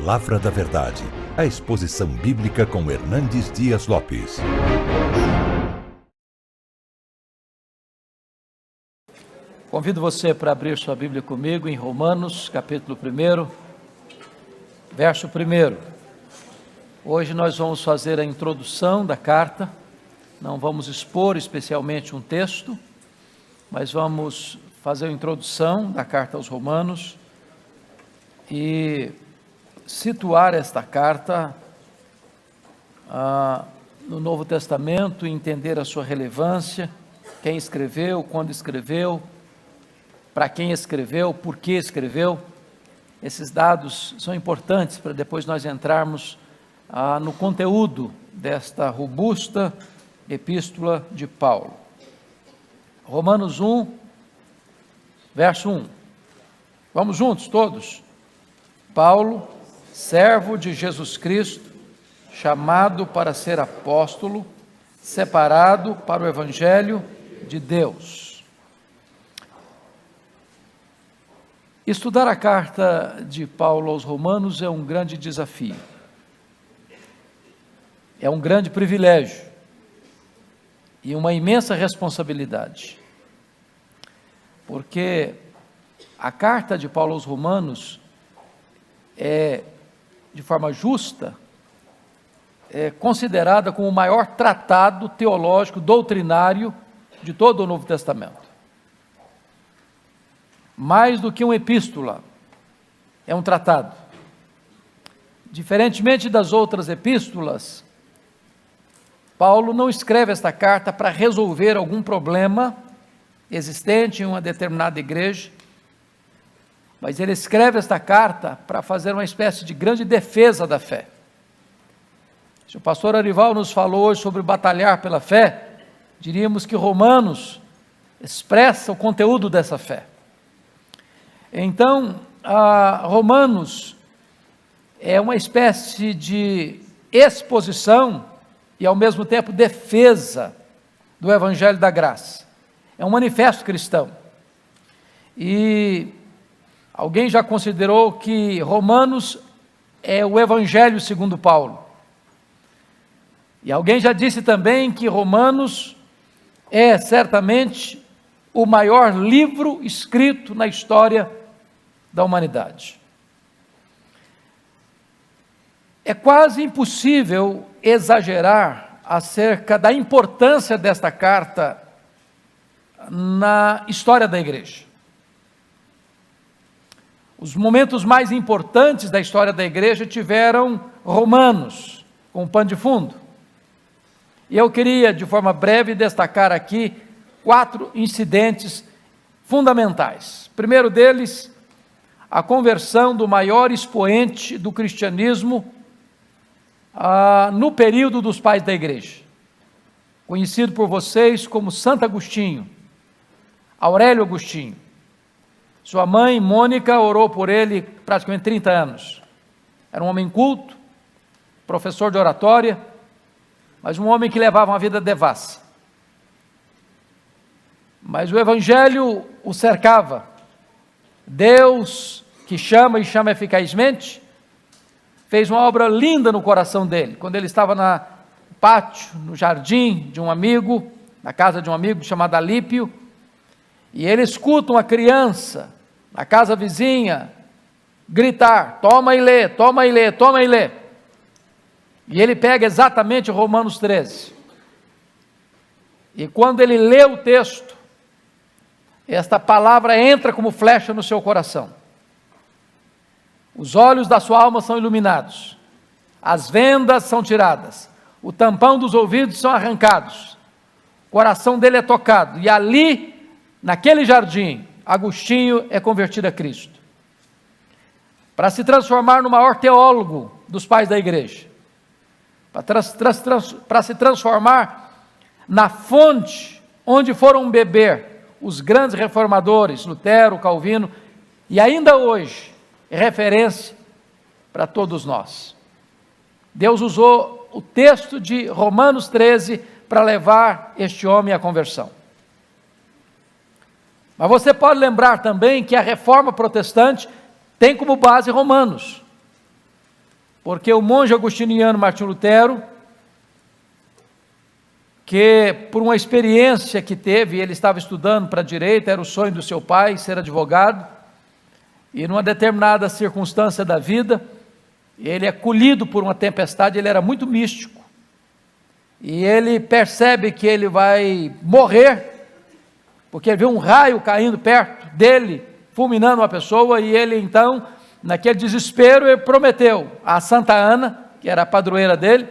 Palavra da Verdade, a exposição bíblica com Hernandes Dias Lopes. Convido você para abrir sua Bíblia comigo em Romanos, capítulo 1, verso 1. Hoje nós vamos fazer a introdução da carta, não vamos expor especialmente um texto, mas vamos fazer a introdução da carta aos Romanos e situar esta carta no Novo Testamento, entender a sua relevância, quem escreveu, quando escreveu, para quem escreveu, por que escreveu. Esses dados são importantes para depois nós entrarmos no conteúdo desta robusta epístola de Paulo. Romanos 1, verso 1. Vamos juntos todos? Paulo, servo de Jesus Cristo, chamado para ser apóstolo, separado para o Evangelho de Deus. Estudar a carta de Paulo aos Romanos é um grande desafio, é um grande privilégio e uma imensa responsabilidade, porque a carta de Paulo aos Romanos é, de forma justa, considerada como o maior tratado teológico, doutrinário de todo o Novo Testamento. Mais do que uma epístola, é um tratado. Diferentemente das outras epístolas, Paulo não escreve esta carta para resolver algum problema existente em uma determinada igreja, mas ele escreve esta carta para fazer uma espécie de grande defesa da fé. Se o pastor Arival nos falou hoje sobre batalhar pela fé, diríamos que Romanos expressa o conteúdo dessa fé. Então, Romanos é uma espécie de exposição e ao mesmo tempo defesa do Evangelho da Graça. É um manifesto cristão. E alguém já considerou que Romanos é o Evangelho segundo Paulo. E alguém já disse também que Romanos é certamente o maior livro escrito na história da humanidade. É quase impossível exagerar acerca da importância desta carta na história da igreja. Os momentos mais importantes da história da igreja tiveram Romanos como pano de fundo. E eu queria, de forma breve, destacar aqui 4 incidentes fundamentais. O primeiro deles, a conversão do maior expoente do cristianismo no período dos pais da igreja, conhecido por vocês como Santo Agostinho, Aurélio Agostinho. Sua mãe, Mônica, orou por ele praticamente 30 anos. Era um homem culto, professor de oratória, mas um homem que levava uma vida devassa. Mas o Evangelho o cercava. Deus, que chama e chama eficazmente, fez uma obra linda no coração dele. Quando ele estava no pátio, no jardim de um amigo, na casa de um amigo chamado Alípio, e ele escuta uma criança na casa vizinha gritar: toma e lê, toma e lê, toma e lê. E ele pega exatamente Romanos 13. E quando ele lê o texto, esta palavra entra como flecha no seu coração. Os olhos da sua alma são iluminados, as vendas são tiradas, o tampão dos ouvidos são arrancados, o coração dele é tocado, e ali, naquele jardim, Agostinho é convertido a Cristo, para se transformar no maior teólogo dos pais da igreja, para se transformar na fonte onde foram beber os grandes reformadores, Lutero, Calvino, e ainda hoje é referência para todos nós. Deus usou o texto de Romanos 13 para levar este homem à conversão. Mas você pode lembrar também que a reforma protestante tem como base Romanos. porque o monge agostiniano Martinho Lutero, que por uma experiência que teve, ele estava estudando para direito, era o sonho do seu pai ser advogado, e numa determinada circunstância da vida, ele é colhido por uma tempestade, ele era muito místico, e ele percebe que ele vai morrer, porque ele viu um raio caindo perto dele, fulminando uma pessoa, e ele então, naquele desespero, ele prometeu a Santa Ana, que era a padroeira dele,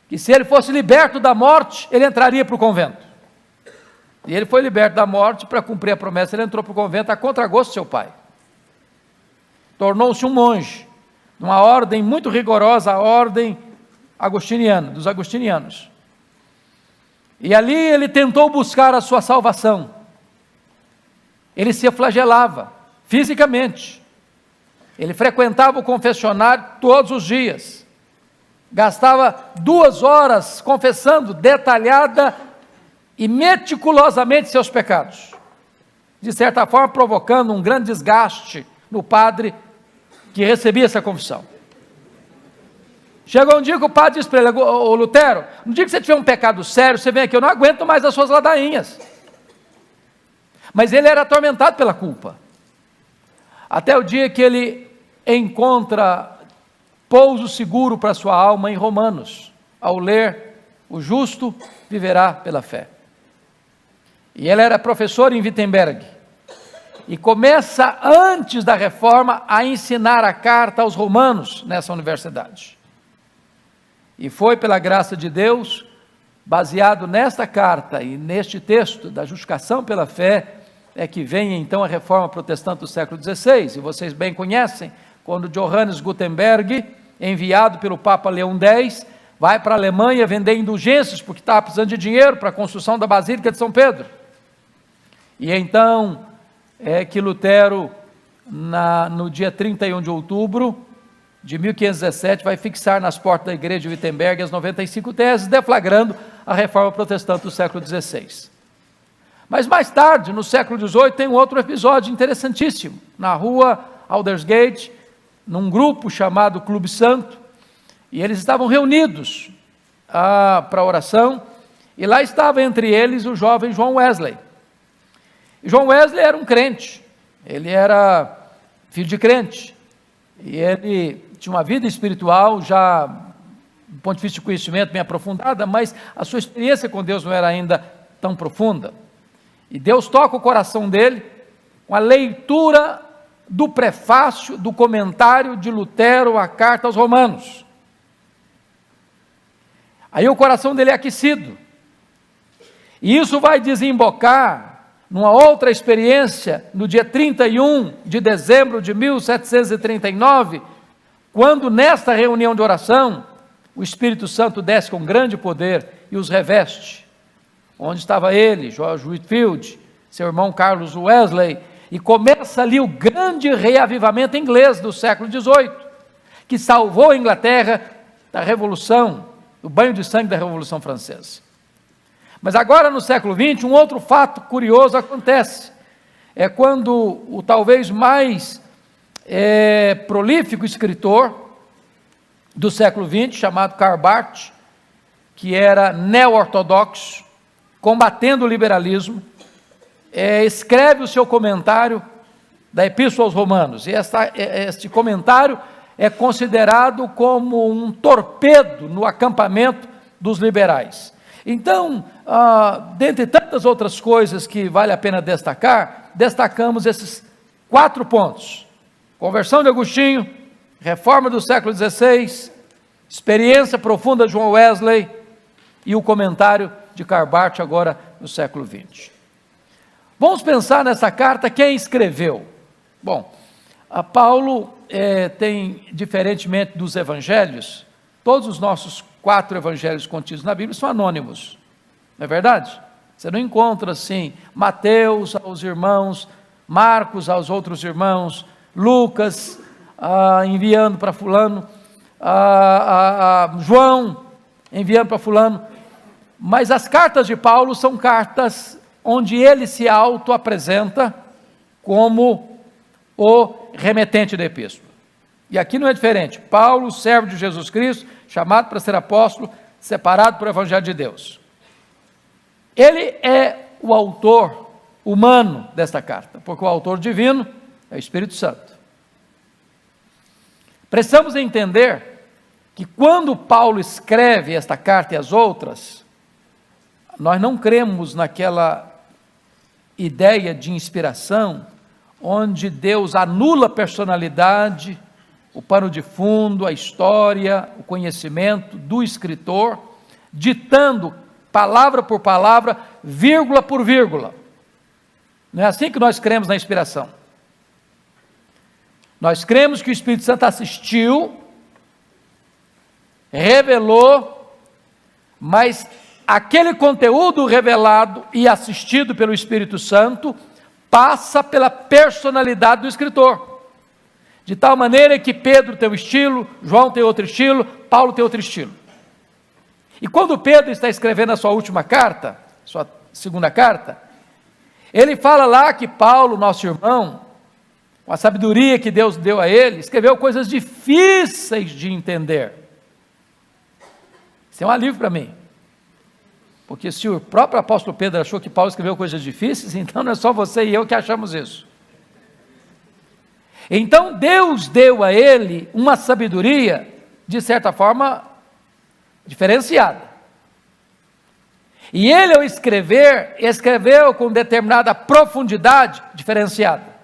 que se ele fosse liberto da morte, ele entraria para o convento. E ele foi liberto da morte, para cumprir a promessa, ele entrou para o convento a contragosto do seu pai. Tornou-se um monge, de uma ordem muito rigorosa, a ordem agostiniana, dos agostinianos. E ali ele tentou buscar a sua salvação. Ele se flagelava, fisicamente. Ele frequentava o confessionário todos os dias. Gastava 2 horas confessando detalhada e meticulosamente seus pecados, de certa forma provocando um grande desgaste no padre que recebia essa confissão. Chegou um dia que o padre disse para ele: ô Lutero, no dia que você tiver um pecado sério, você vem aqui, eu não aguento mais as suas ladainhas. Mas ele era atormentado pela culpa, até o dia que ele encontra pouso seguro para sua alma em Romanos, ao ler: o justo viverá pela fé. E ele era professor em Wittenberg, e começa antes da reforma a ensinar a carta aos romanos nessa universidade. E foi pela graça de Deus, baseado nesta carta e neste texto da justificação pela fé, é que vem então a reforma protestante do século XVI, e vocês bem conhecem, quando Johannes Gutenberg, enviado pelo Papa Leão X, vai para a Alemanha vender indulgências, porque estava precisando de dinheiro para a construção da Basílica de São Pedro. E então é que Lutero, no dia 31 de outubro de 1517, vai fixar nas portas da igreja de Wittenberg as 95 teses, deflagrando a reforma protestante do século XVI. Mas mais tarde, no século XVIII, tem um outro episódio interessantíssimo, na rua Aldersgate, num grupo chamado Clube Santo, e eles estavam reunidos para oração, e lá estava entre eles o jovem John Wesley. E John Wesley era um crente, ele era filho de crente, e ele tinha uma vida espiritual já, do ponto de vista de conhecimento, bem aprofundada, mas a sua experiência com Deus não era ainda tão profunda. E Deus toca o coração dele com a leitura do prefácio, do comentário de Lutero à carta aos Romanos. Aí o coração dele é aquecido, e isso vai desembocar numa outra experiência, no dia 31 de dezembro de 1739, quando nesta reunião de oração, o Espírito Santo desce com grande poder e os reveste, onde estava ele, George Whitefield, seu irmão Carlos Wesley, e começa ali o grande reavivamento inglês do século XVIII, que salvou a Inglaterra da Revolução, do banho de sangue da Revolução Francesa. Mas agora no século XX, um outro fato curioso acontece, é quando o talvez mais prolífico escritor do século XX, chamado Karl Barth, que era neo-ortodoxo, combatendo o liberalismo, escreve o seu comentário da Epístola aos Romanos, e este comentário é considerado como um torpedo no acampamento dos liberais. Então, dentre tantas outras coisas que vale a pena destacar, destacamos esses 4 pontos: conversão de Agostinho, reforma do século XVI, experiência profunda de John Wesley e o comentário de Karl Barth agora no século XX. Vamos pensar nessa carta, quem escreveu? Bom, Paulo tem, diferentemente dos evangelhos, todos os nossos 4 evangelhos contidos na Bíblia são anônimos, não é verdade? Você não encontra assim, Mateus aos irmãos, Marcos aos outros irmãos, Lucas enviando para fulano, João enviando para fulano, mas as cartas de Paulo são cartas onde ele se auto-apresenta como o remetente da epístola. E aqui não é diferente. Paulo, servo de Jesus Cristo, chamado para ser apóstolo, separado para o Evangelho de Deus. Ele é o autor humano desta carta, porque o autor divino é o Espírito Santo. Precisamos entender que quando Paulo escreve esta carta e as outras, nós não cremos naquela ideia de inspiração, onde Deus anula a personalidade, o pano de fundo, a história, o conhecimento do escritor, ditando palavra por palavra, vírgula por vírgula. Não é assim que nós cremos na inspiração. Nós cremos que o Espírito Santo assistiu, revelou, mas aquele conteúdo revelado e assistido pelo Espírito Santo passa pela personalidade do escritor. De tal maneira que Pedro tem um estilo, João tem outro estilo, Paulo tem outro estilo. E quando Pedro está escrevendo a sua última carta, sua segunda carta, ele fala lá que Paulo, nosso irmão, com a sabedoria que Deus deu a ele, escreveu coisas difíceis de entender. Isso é um alívio para mim. Porque se o próprio apóstolo Pedro achou que Paulo escreveu coisas difíceis, então não é só você e eu que achamos isso. Então Deus deu a ele uma sabedoria, de certa forma, diferenciada. E ele, ao escrever, escreveu com determinada profundidade diferenciada.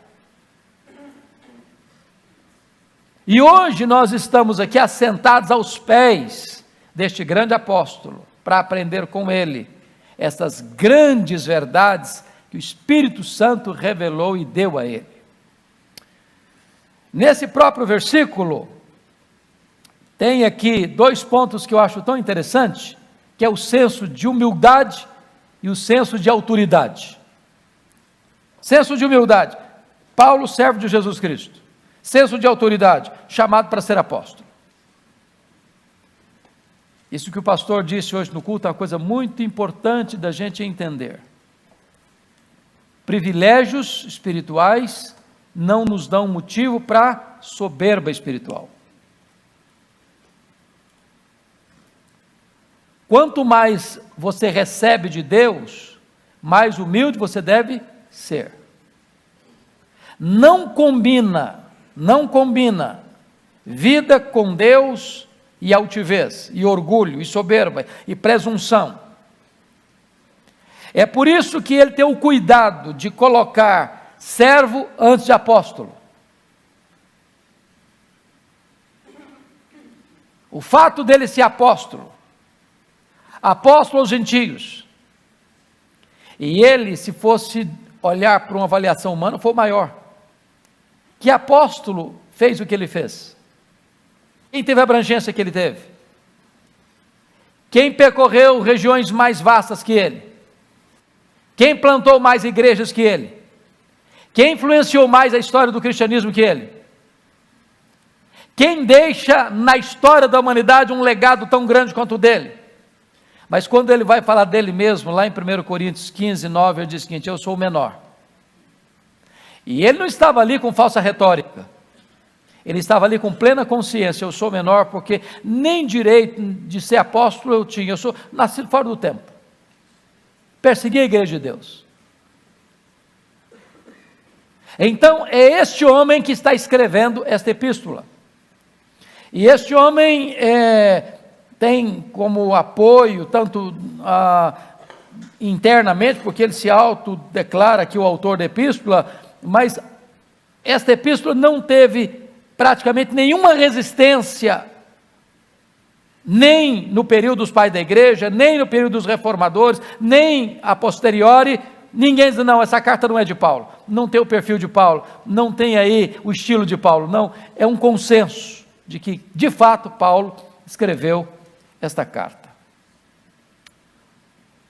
E hoje nós estamos aqui assentados aos pés deste grande apóstolo, para aprender com ele essas grandes verdades que o Espírito Santo revelou e deu a ele. Nesse próprio versículo, tem aqui 2 pontos que eu acho tão interessantes, que é o senso de humildade e o senso de autoridade. Senso de humildade, Paulo, servo de Jesus Cristo. Senso de autoridade, chamado para ser apóstolo. Isso que o pastor disse hoje no culto é uma coisa muito importante da gente entender. Privilégios espirituais não nos dão motivo para soberba espiritual. Quanto mais você recebe de Deus, mais humilde você deve ser. Não combina vida com Deus e altivez, e orgulho, e soberba, e presunção. É por isso que ele tem o cuidado de colocar servo antes de apóstolo. O fato dele ser apóstolo aos gentios, e ele, se fosse olhar para uma avaliação humana, foi o maior. Que apóstolo fez o que ele fez? Quem teve a abrangência que ele teve? Quem percorreu regiões mais vastas que ele? Quem plantou mais igrejas que ele? Quem influenciou mais a história do cristianismo que ele? Quem deixa na história da humanidade um legado tão grande quanto o dele? Mas quando ele vai falar dele mesmo, lá em 1 Coríntios 15, 9, ele diz o seguinte: eu sou o menor. E ele não estava ali com falsa retórica. Ele estava ali com plena consciência: eu sou menor, porque nem direito de ser apóstolo eu tinha, eu sou nascido fora do tempo, persegui a igreja de Deus. Então é este homem que está escrevendo esta epístola, e este homem tem como apoio, tanto internamente, porque ele se autodeclara aqui o autor da epístola, mas esta epístola não teve praticamente nenhuma resistência, nem no período dos pais da igreja, nem no período dos reformadores, nem a posteriori. Ninguém diz: não, essa carta não é de Paulo, não tem o perfil de Paulo, não tem aí o estilo de Paulo. Não, é um consenso de que, de fato, Paulo escreveu esta carta.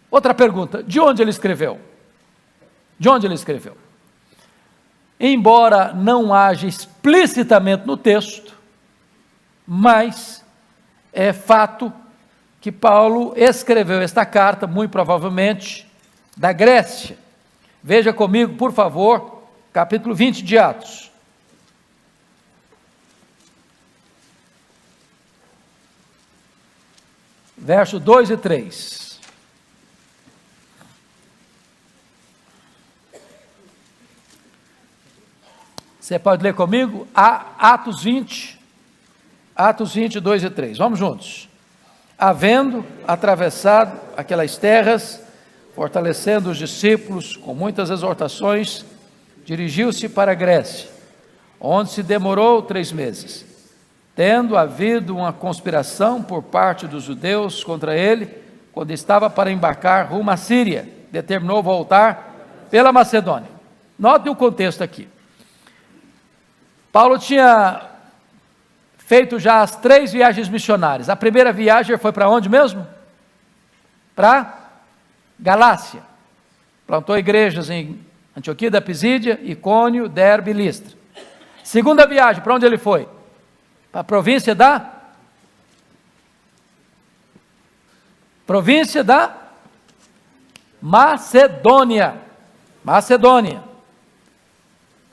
Outra pergunta: de onde ele escreveu? De onde ele escreveu? Embora não haja explicitamente no texto, mas é fato que Paulo escreveu esta carta, muito provavelmente, da Grécia. Veja comigo, por favor, capítulo 20 de Atos. verso 2 e 3. Você pode ler comigo? Atos 20, 2 e 3. Vamos juntos. Havendo atravessado aquelas terras, fortalecendo os discípulos com muitas exortações, dirigiu-se para a Grécia, onde se demorou 3 meses. Tendo havido uma conspiração por parte dos judeus contra ele, quando estava para embarcar rumo à Síria, determinou voltar pela Macedônia. Note o contexto aqui. Paulo tinha feito já as 3 viagens missionárias. A primeira viagem foi para onde mesmo? Para Galácia. Plantou igrejas em Antioquia da Pisídia, Icônio, Derbe e Listra. Segunda viagem, para onde ele foi? Para a província da Macedônia,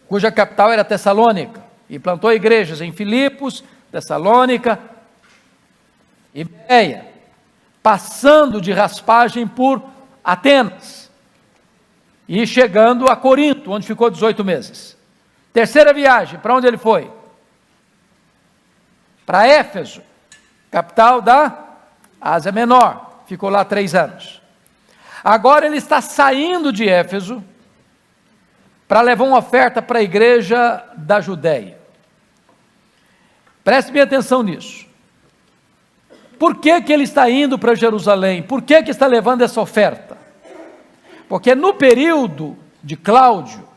cuja capital era Tessalônica, e plantou igrejas em Filipos, Tessalônica e Bereia, passando de raspagem por Atenas e chegando a Corinto, onde ficou 18 meses. Terceira viagem, para onde ele foi? Para Éfeso, capital da Ásia Menor, ficou lá 3 anos. Agora ele está saindo de Éfeso para levar uma oferta para a igreja da Judéia. Preste bem atenção nisso. Por que ele está indo para Jerusalém? Por que está levando essa oferta? Porque no período de Cláudio,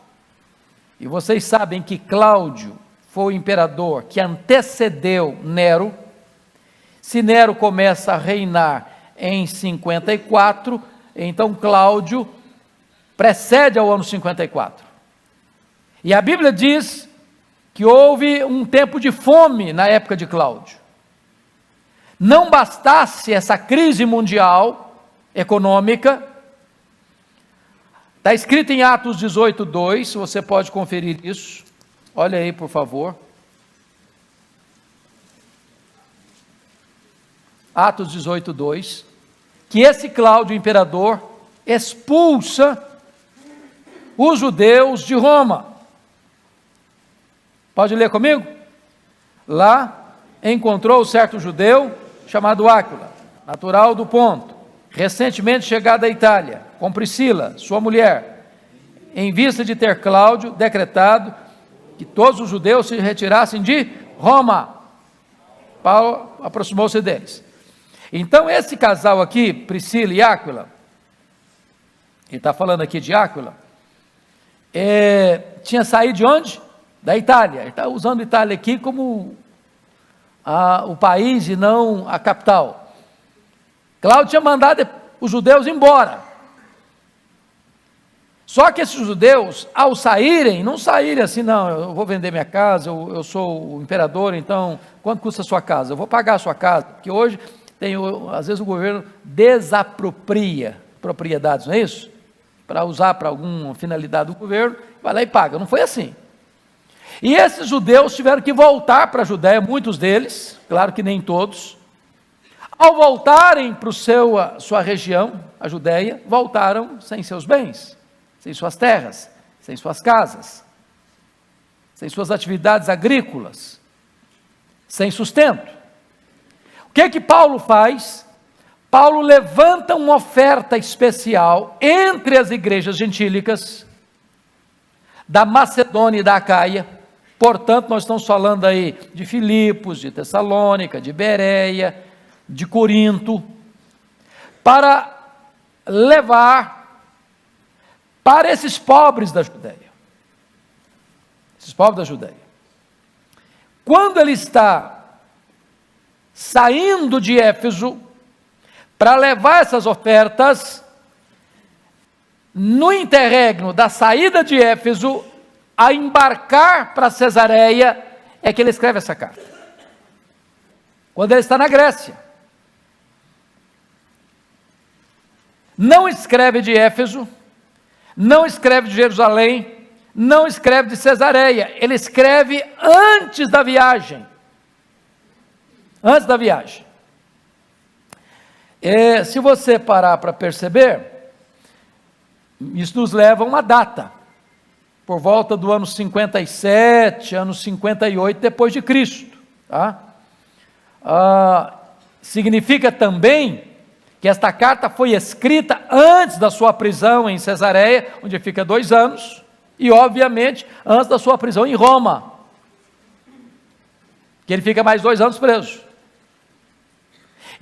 e vocês sabem que Cláudio foi o imperador que antecedeu Nero. Se Nero começa a reinar em 54, então Cláudio precede ao ano 54. E a Bíblia diz que houve um tempo de fome na época de Cláudio. Não bastasse essa crise mundial econômica, está escrito em Atos 18:2, você pode conferir isso, olha aí por favor. Atos 18:2, que esse Cláudio, imperador, expulsa os judeus de Roma. Pode ler comigo? Lá encontrou certo judeu chamado Áquila, natural do Ponto, recentemente chegado da Itália, com Priscila, sua mulher, em vista de ter Cláudio decretado que todos os judeus se retirassem de Roma. Paulo aproximou-se deles. Então esse casal aqui, Priscila e Áquila, ele está falando aqui de Áquila, tinha saído de onde? Da Itália. Ele está usando a Itália aqui como o país e não a capital. Cláudio tinha mandado os judeus embora. Só que esses judeus, ao saírem, não saírem assim, não, eu vou vender minha casa, eu sou o imperador, então, quanto custa a sua casa? Eu vou pagar a sua casa, porque hoje, às vezes o governo desapropria propriedades, não é isso? Para usar para alguma finalidade do governo, vai lá e paga. Não foi assim. E esses judeus tiveram que voltar para a Judéia, muitos deles, claro que nem todos. Ao voltarem para sua região, a Judéia, voltaram sem seus bens, sem suas terras, sem suas casas, sem suas atividades agrícolas, sem sustento. O que Paulo faz? Paulo levanta uma oferta especial entre as igrejas gentílicas da Macedônia e da Acaia. Portanto, nós estamos falando aí de Filipos, de Tessalônica, de Bereia, de Corinto, para levar para esses pobres da Judéia. Esses pobres da Judéia. Quando ele está saindo de Éfeso para levar essas ofertas, no interregno da saída de Éfeso a embarcar para Cesareia, é que ele escreve essa carta. Quando ele está na Grécia. Não escreve de Éfeso, não escreve de Jerusalém, não escreve de Cesareia, ele escreve antes da viagem. Antes da viagem. Se você parar para perceber, isso nos leva a uma data, por volta do ano 57, ano 58 depois de Cristo. Tá? Significa também que esta carta foi escrita antes da sua prisão em Cesareia, onde fica 2 anos, e obviamente antes da sua prisão em Roma, que ele fica mais 2 anos preso.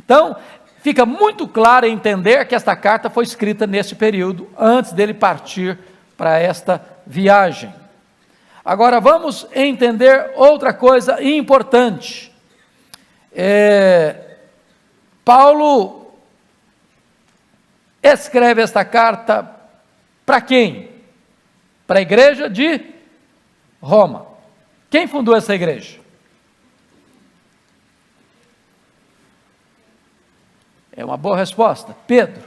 Então, fica muito claro entender que esta carta foi escrita nesse período, antes dele partir para esta viagem. Agora vamos entender outra coisa importante. Paulo escreve esta carta para quem? Para a igreja de Roma. Quem fundou essa igreja? É uma boa resposta, Pedro.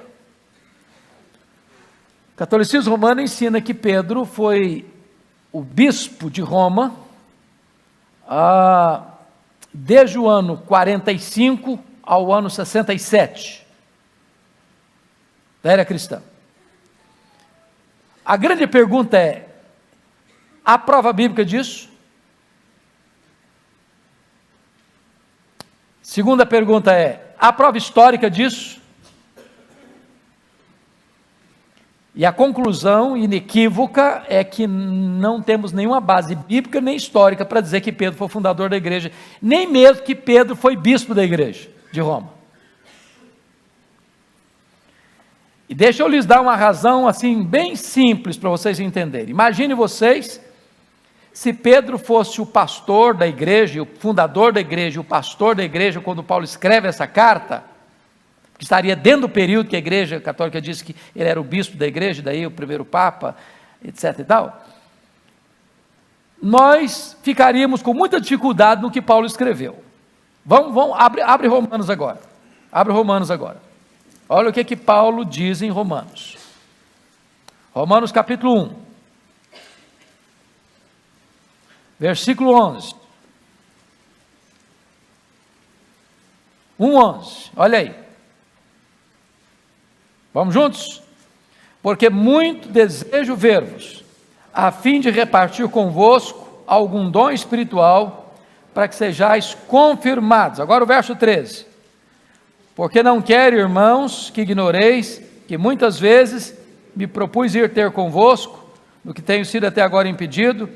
O catolicismo romano ensina que Pedro foi o bispo de Roma desde o ano 45 ao ano 67 da era cristã. A grande pergunta é: há prova bíblica disso? Segunda pergunta é: há prova histórica disso? E a conclusão inequívoca é que não temos nenhuma base bíblica nem histórica para dizer que Pedro foi o fundador da igreja, nem mesmo que Pedro foi bispo da igreja de Roma. E deixa eu lhes dar uma razão assim bem simples para vocês entenderem. Imagine vocês se Pedro fosse o pastor da igreja, o fundador da igreja, o pastor da igreja, quando Paulo escreve essa carta, que estaria dentro do período que a igreja católica disse que ele era o bispo da igreja, daí o primeiro papa, etc e tal, nós ficaríamos com muita dificuldade no que Paulo escreveu. Abre Romanos agora. Abre Romanos agora. Olha o que Paulo diz em Romanos. Romanos capítulo 1. Versículo 11. 1:11. Olha aí. Vamos juntos? Porque muito desejo ver-vos, a fim de repartir convosco algum dom espiritual, para que sejais confirmados. Agora o verso 13. Porque não quero, irmãos, que ignoreis que muitas vezes me propus ir ter convosco, no que tenho sido até agora impedido,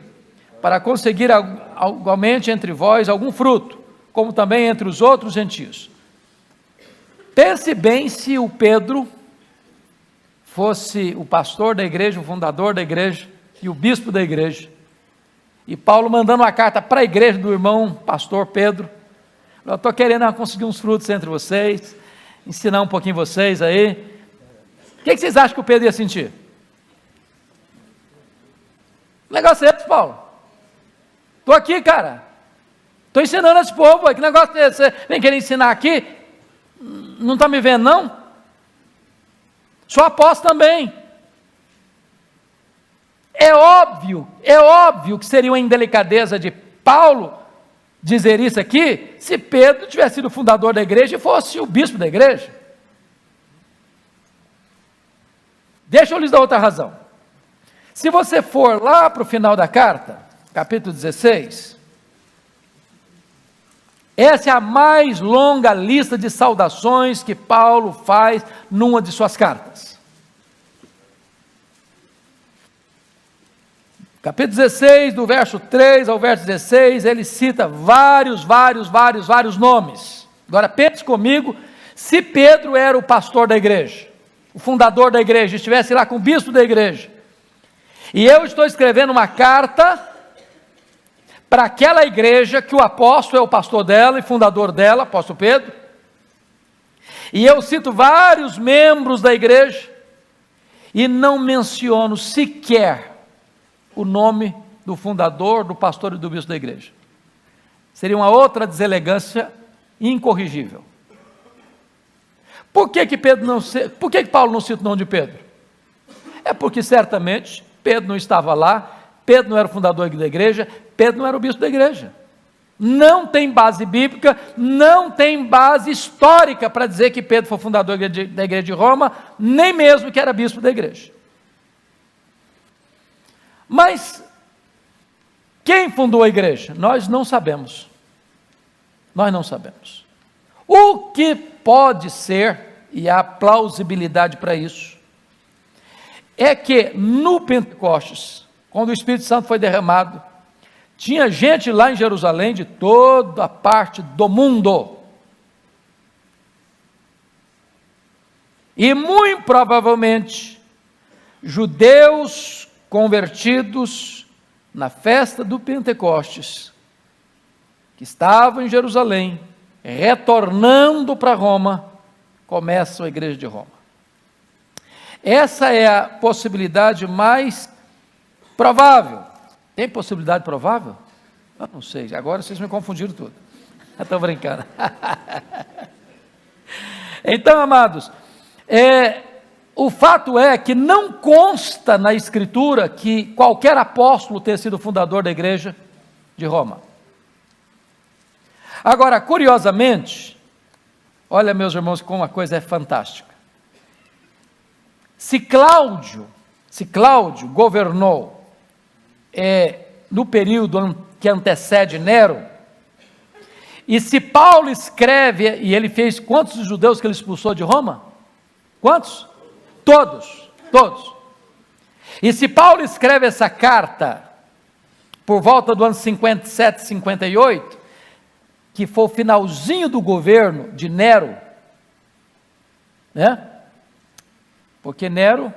para conseguir igualmente entre vós algum fruto, como também entre os outros gentios. Pense bem se o Pedro fosse o pastor da igreja, o fundador da igreja e o bispo da igreja, e Paulo mandando uma carta para a igreja do irmão pastor Pedro: eu estou querendo conseguir uns frutos entre vocês, ensinar um pouquinho vocês aí. O que vocês acham que o Pedro ia sentir? Que negócio é esse, Paulo? Estou aqui, cara, estou ensinando esse povo, que negócio é esse? Você vem querer ensinar aqui? Não está me vendo não? Sou apóstolo também. É óbvio que seria uma indelicadeza de Paulo dizer isso aqui, se Pedro tivesse sido o fundador da igreja e fosse o bispo da igreja. Deixa eu lhes dar outra razão. Se você for lá para o final da carta, capítulo 16, essa é a mais longa lista de saudações que Paulo faz numa de suas cartas. Capítulo 16, do verso 3 ao verso 16, ele cita vários nomes. Agora pense comigo, se Pedro era o pastor da igreja, o fundador da igreja, estivesse lá com o bispo da igreja, e eu estou escrevendo uma carta para aquela igreja que o apóstolo é o pastor dela e fundador dela, apóstolo Pedro, e eu cito vários membros da igreja, e não menciono sequer o nome do fundador, do pastor e do bispo da igreja. Seria uma outra deselegância incorrigível. Por que Paulo não cita o nome de Pedro? É porque certamente Pedro não estava lá, Pedro não era o fundador da igreja, Pedro não era o bispo da igreja. Não tem base bíblica, não tem base histórica para dizer que Pedro foi fundador da igreja de Roma, nem mesmo que era bispo da igreja. Mas quem fundou a igreja? Nós não sabemos. Nós não sabemos. O que pode ser, e há plausibilidade para isso, é que no Pentecostes, quando o Espírito Santo foi derramado, tinha gente lá em Jerusalém de toda a parte do mundo. E muito provavelmente, judeus convertidos na festa do Pentecostes, que estavam em Jerusalém, retornando para Roma, começam a igreja de Roma. Essa é a possibilidade mais provável. Tem possibilidade provável? Eu não sei, agora vocês me confundiram tudo. Estou brincando. Então, amados, o fato é que não consta na Escritura que qualquer apóstolo tenha sido fundador da igreja de Roma. Agora, curiosamente, olha, meus irmãos, como uma coisa é fantástica. Se Cláudio governou no período que antecede Nero, e se Paulo escreve, e ele fez quantos judeus que ele expulsou de Roma? Quantos? Todos. E se Paulo escreve essa carta por volta do ano 57, 58, que foi o finalzinho do governo de Nero, né? Porque Nero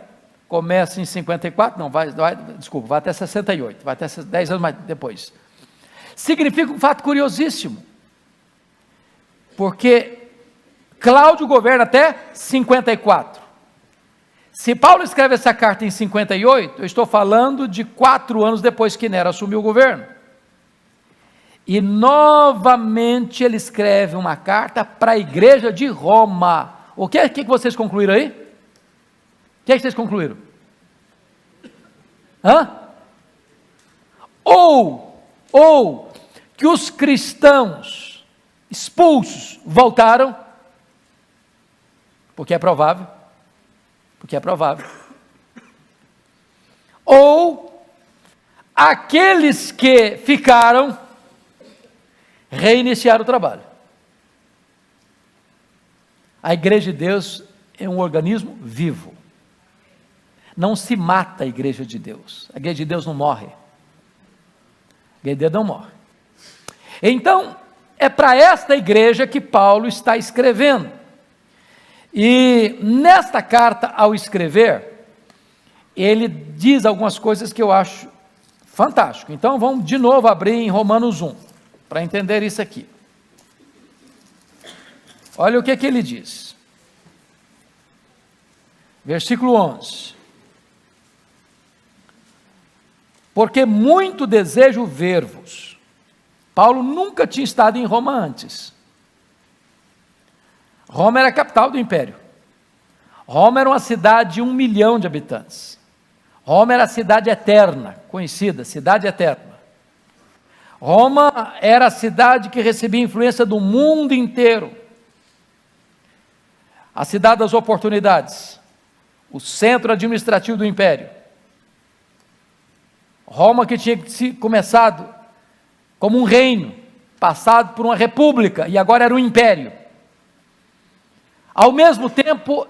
começa em 54, vai até 68, vai até 10 anos mais depois. Significa um fato curiosíssimo, porque Cláudio governa até 54. Se Paulo escreve essa carta em 58, eu estou falando de 4 anos depois que Nero assumiu o governo. E novamente ele escreve uma carta para a igreja de Roma. O que vocês concluíram aí? O que vocês concluíram? Ou que os cristãos expulsos voltaram, porque é provável, ou aqueles que ficaram reiniciaram o trabalho. A igreja de Deus é um organismo vivo. Não se mata a igreja de Deus. A igreja de Deus não morre. A igreja de Deus não morre. Então, é para esta igreja que Paulo está escrevendo. E nesta carta, ao escrever, ele diz algumas coisas que eu acho fantástico. Então, vamos de novo abrir em Romanos 1, para entender isso aqui. Olha o que ele diz. Versículo 11. Porque muito desejo ver-vos. Paulo nunca tinha estado em Roma antes. Roma era a capital do império. Roma era uma cidade de 1 milhão de habitantes. Roma era a cidade eterna, conhecida, cidade eterna. Roma era a cidade que recebia influência do mundo inteiro. A cidade das oportunidades, o centro administrativo do império. Roma que tinha começado como um reino, passado por uma república, e agora era um império. Ao mesmo tempo,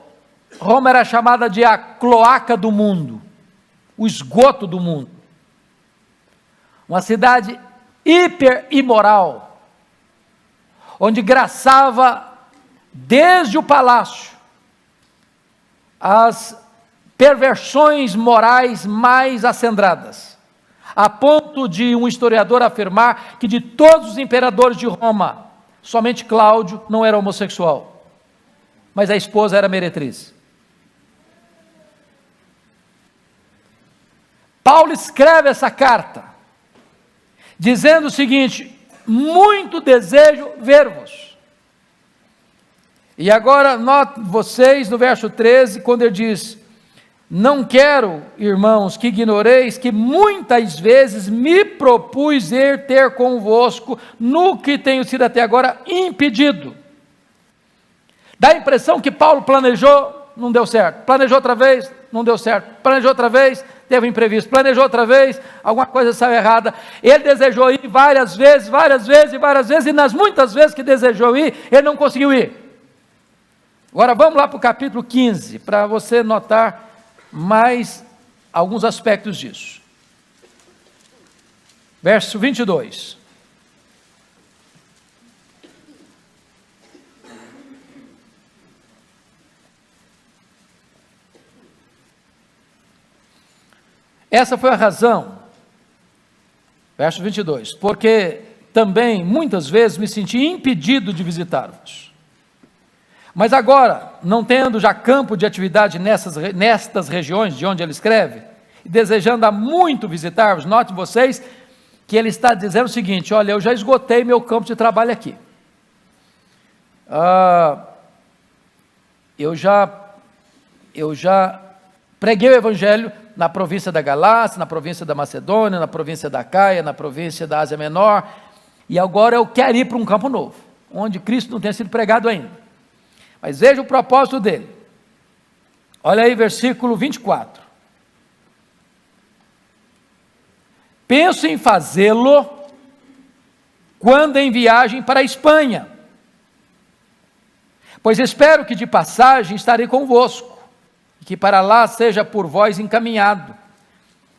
Roma era chamada de a cloaca do mundo, o esgoto do mundo. Uma cidade hiper imoral, onde graçava desde o palácio as perversões morais mais acendradas, a ponto de um historiador afirmar que de todos os imperadores de Roma, somente Cláudio não era homossexual, mas a esposa era meretriz. Paulo escreve essa carta, dizendo o seguinte: muito desejo ver-vos. E agora note vocês no verso 13, quando ele diz: Não quero, irmãos, que ignoreis que muitas vezes me propus ir ter convosco, no que tenho sido até agora impedido. Dá a impressão que Paulo planejou, não deu certo. Planejou outra vez, não deu certo. Planejou outra vez, teve um imprevisto. Planejou outra vez, alguma coisa saiu errada. Ele desejou ir várias vezes, e nas muitas vezes que desejou ir, ele não conseguiu ir. Agora vamos lá para o capítulo 15, para você notar mais alguns aspectos disso. Verso 22. Essa foi a razão, verso 22, porque também muitas vezes me senti impedido de visitar-vos. Mas agora, não tendo já campo de atividade nestas regiões de onde ele escreve, e desejando há muito visitar-vos, note vocês que ele está dizendo o seguinte: olha, eu já esgotei meu campo de trabalho aqui. Eu já preguei o evangelho na província da Galácia, na província da Macedônia, na província da Caia, na província da Ásia Menor, e agora eu quero ir para um campo novo, onde Cristo não tenha sido pregado ainda. Mas veja o propósito dele. Olha aí, versículo 24. Penso em fazê-lo quando em viagem para a Espanha, pois espero que de passagem estarei convosco, e que para lá seja por vós encaminhado,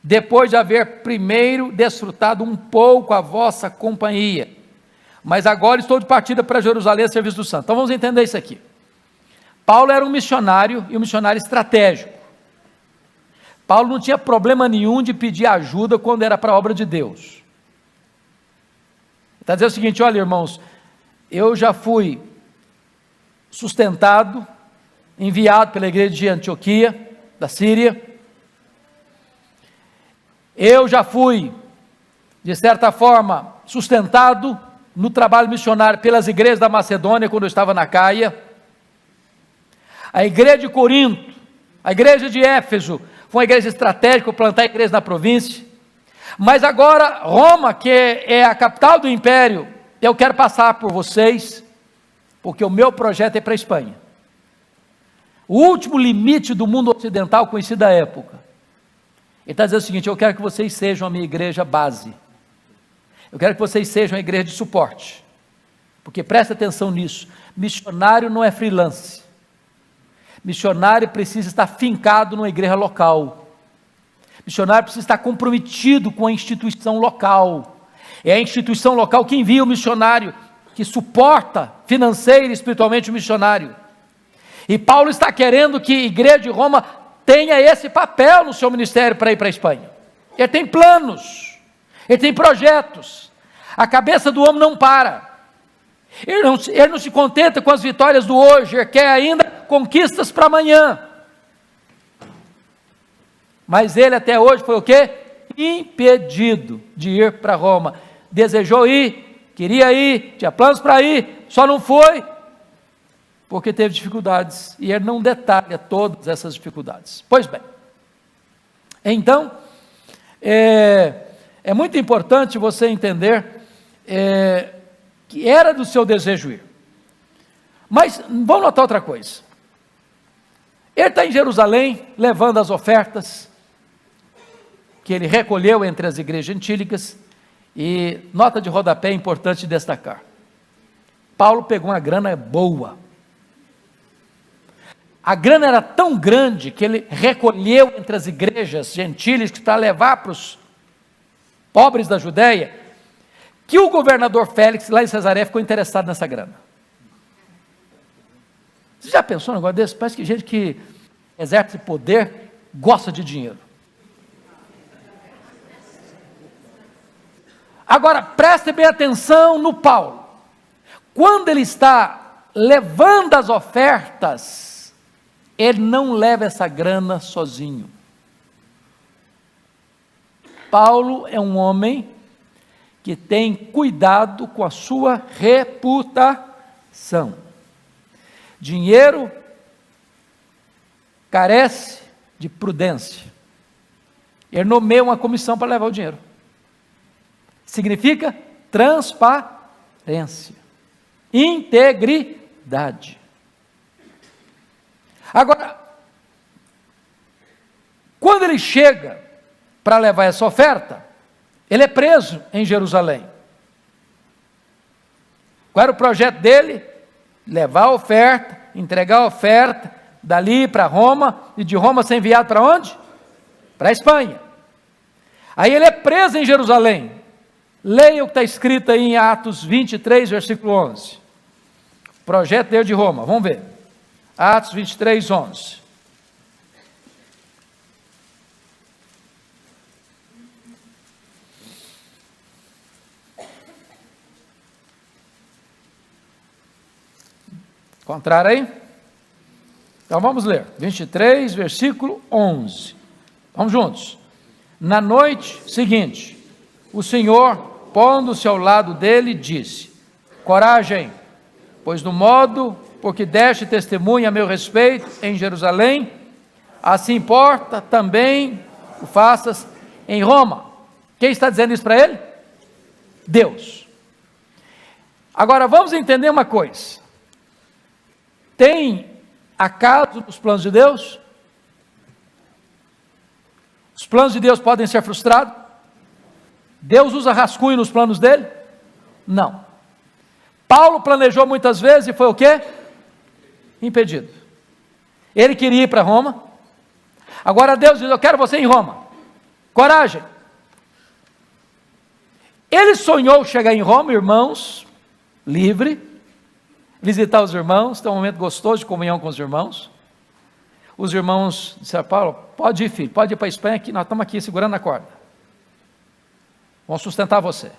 depois de haver primeiro desfrutado um pouco a vossa companhia. Mas agora estou de partida para Jerusalém a serviço do santo. Então vamos entender isso aqui. Paulo era um missionário, e um missionário estratégico. Paulo não tinha problema nenhum de pedir ajuda quando era para a obra de Deus. Ele está dizendo o seguinte: olha, irmãos, eu já fui sustentado, enviado pela igreja de Antioquia, da Síria. Eu já fui, de certa forma, sustentado no trabalho missionário pelas igrejas da Macedônia, quando eu estava na Caia. A igreja de Corinto, a igreja de Éfeso, foi uma igreja estratégica, plantar igreja na província. Mas agora, Roma, que é a capital do império, eu quero passar por vocês, porque o meu projeto é para a Espanha. O último limite do mundo ocidental conhecido da época. Ele está dizendo o seguinte: eu quero que vocês sejam a minha igreja base. Eu quero que vocês sejam a igreja de suporte. Porque presta atenção nisso, missionário não é freelance. Missionário precisa estar fincado numa igreja local. Missionário precisa estar comprometido com a instituição local. É a instituição local que envia o missionário, que suporta financeira e espiritualmente o missionário. E Paulo está querendo que a igreja de Roma tenha esse papel no seu ministério para ir para a Espanha. Ele tem planos, ele tem projetos. A cabeça do homem não para. Ele não se contenta com as vitórias do hoje, ele quer ainda conquistas para amanhã. Mas ele até hoje foi o quê? Impedido de ir para Roma. Desejou ir, queria ir, tinha planos para ir, só não foi, porque teve dificuldades, e ele não detalha todas essas dificuldades. Pois bem, então, é muito importante você entender que era do seu desejo ir. Mas vamos notar outra coisa. Ele está em Jerusalém, levando as ofertas que ele recolheu entre as igrejas gentílicas, e nota de rodapé importante destacar. Paulo pegou uma grana boa. A grana era tão grande que ele recolheu entre as igrejas gentílicas para levar para os pobres da Judéia, que o governador Félix, lá em Cesareia, ficou interessado nessa grana. Você já pensou num negócio desse? Parece que gente que exerce poder gosta de dinheiro. Agora, preste bem atenção no Paulo. Quando ele está levando as ofertas, ele não leva essa grana sozinho. Paulo é um homem que tem cuidado com a sua reputação. Dinheiro carece de prudência. Ele nomeia uma comissão para levar o dinheiro. Significa transparência, integridade. Agora, quando ele chega para levar essa oferta, ele é preso em Jerusalém. Qual era o projeto dele? Levar a oferta, entregar a oferta, dali para Roma, e de Roma ser enviado para onde? Para a Espanha. Aí ele é preso em Jerusalém. Leia o que está escrito aí em Atos 23, versículo 11. Projeto dele de Roma, vamos ver. Atos 23, 11. Encontraram aí? Então vamos ler. 23, versículo 11. Vamos juntos. Na noite seguinte, o Senhor, pondo-se ao lado dele, disse: coragem, pois do modo por que deste testemunho a meu respeito em Jerusalém, assim importa também o faças em Roma. Quem está dizendo isso para ele? Deus. Agora vamos entender uma coisa. Tem acaso nos planos de Deus? Os planos de Deus podem ser frustrados? Deus usa rascunho nos planos dele? Não. Paulo planejou muitas vezes e foi o quê? Impedido. Ele queria ir para Roma. Agora Deus diz: eu quero você em Roma. Coragem. Ele sonhou chegar em Roma, irmãos, livre, visitar os irmãos, ter um momento gostoso de comunhão com os irmãos. Os irmãos disseram: Paulo, pode ir, filho, pode ir para a Espanha, que nós estamos aqui segurando a corda. Vamos sustentar você.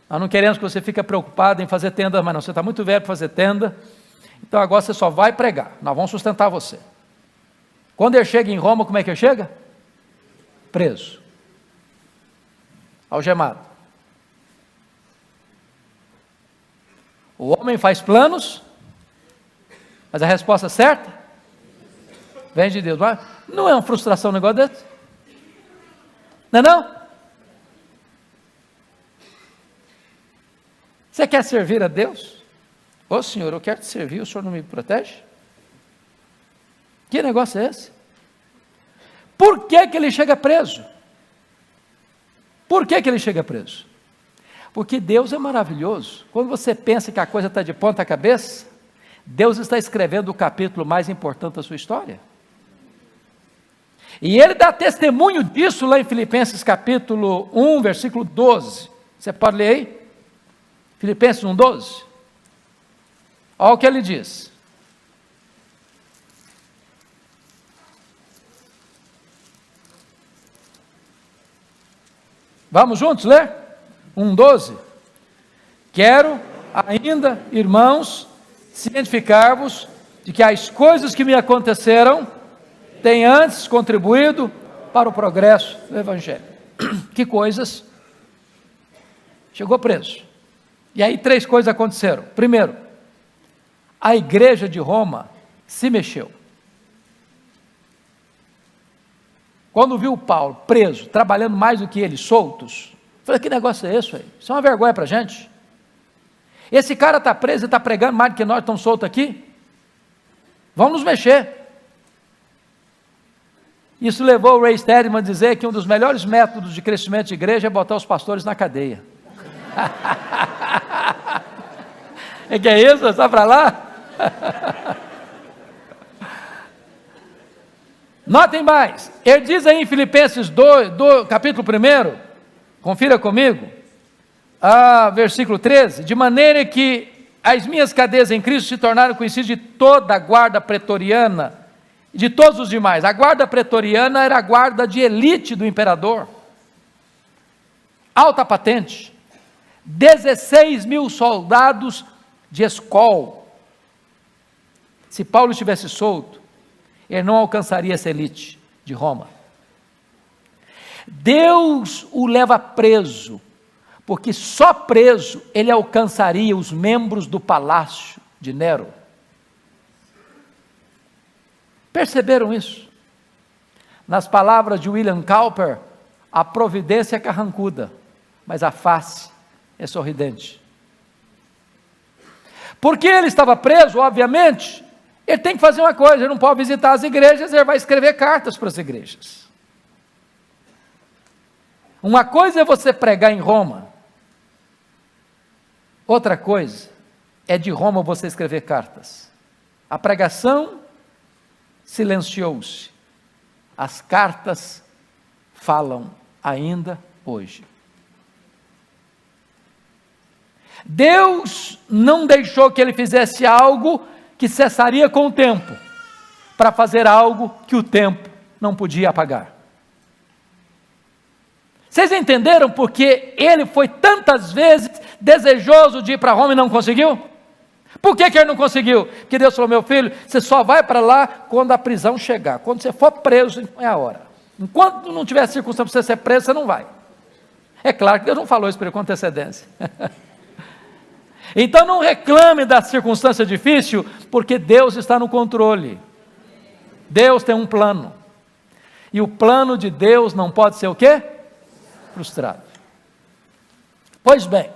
Nós não queremos que você fique preocupado em fazer tenda, mas não, você está muito velho para fazer tenda, então agora você só vai pregar, nós vamos sustentar você. Quando ele chega em Roma, como é que ele chega? Preso, algemado. O homem faz planos, mas a resposta certa vem de Deus. Não é uma frustração um negócio desse? Não é não? Você quer servir a Deus? Ô Senhor, eu quero te servir, o Senhor não me protege? Que negócio é esse? Por que que ele chega preso? Por que que ele chega preso? Porque Deus é maravilhoso. Quando você pensa que a coisa está de ponta cabeça, Deus está escrevendo o capítulo mais importante da sua história. E ele dá testemunho disso lá em Filipenses capítulo 1, versículo 12. Você pode ler aí? Filipenses 1, 12. Olha o que ele diz. Vamos juntos ler? 1:12. Quero ainda, irmãos, cientificar-vos de que as coisas que me aconteceram têm antes contribuído para o progresso do Evangelho. Que coisas? Chegou preso. E aí 3 coisas aconteceram. Primeiro, a igreja de Roma se mexeu. Quando viu Paulo preso, trabalhando mais do que ele, soltos, falei: que negócio é esse aí? Isso é uma vergonha para a gente. Esse cara está preso e está pregando mais do que nós estamos soltos aqui. Vamos nos mexer. Isso levou o Ray Steadman a dizer que um dos melhores métodos de crescimento de igreja é botar os pastores na cadeia. É que é isso? Está para lá? Notem mais, ele diz aí em Filipenses 2, capítulo 1, confira comigo, versículo 13, de maneira que as minhas cadeias em Cristo se tornaram conhecidas de toda a guarda pretoriana, e de todos os demais. A guarda pretoriana era a guarda de elite do imperador, alta patente, 16 mil soldados de escol. Se Paulo estivesse solto, ele não alcançaria essa elite de Roma. Deus o leva preso, porque só preso ele alcançaria os membros do palácio de Nero. Perceberam isso? Nas palavras de William Cowper, a providência é carrancuda, mas a face é sorridente. Porque ele estava preso, obviamente, ele tem que fazer uma coisa, ele não pode visitar as igrejas, ele vai escrever cartas para as igrejas. Uma coisa é você pregar em Roma, outra coisa é de Roma você escrever cartas. A pregação silenciou-se, as cartas falam ainda hoje. Deus não deixou que ele fizesse algo que cessaria com o tempo, para fazer algo que o tempo não podia apagar. Vocês entenderam porque ele foi tantas vezes desejoso de ir para Roma e não conseguiu? Por que ele não conseguiu? Porque Deus falou: meu filho, você só vai para lá quando a prisão chegar, quando você for preso, então é a hora. Enquanto não tiver circunstância para você ser preso, você não vai. É claro que Deus não falou isso para ele com antecedência. Então não reclame da circunstância difícil, porque Deus está no controle. Deus tem um plano. E o plano de Deus não pode ser o quê? Frustrado. Pois bem,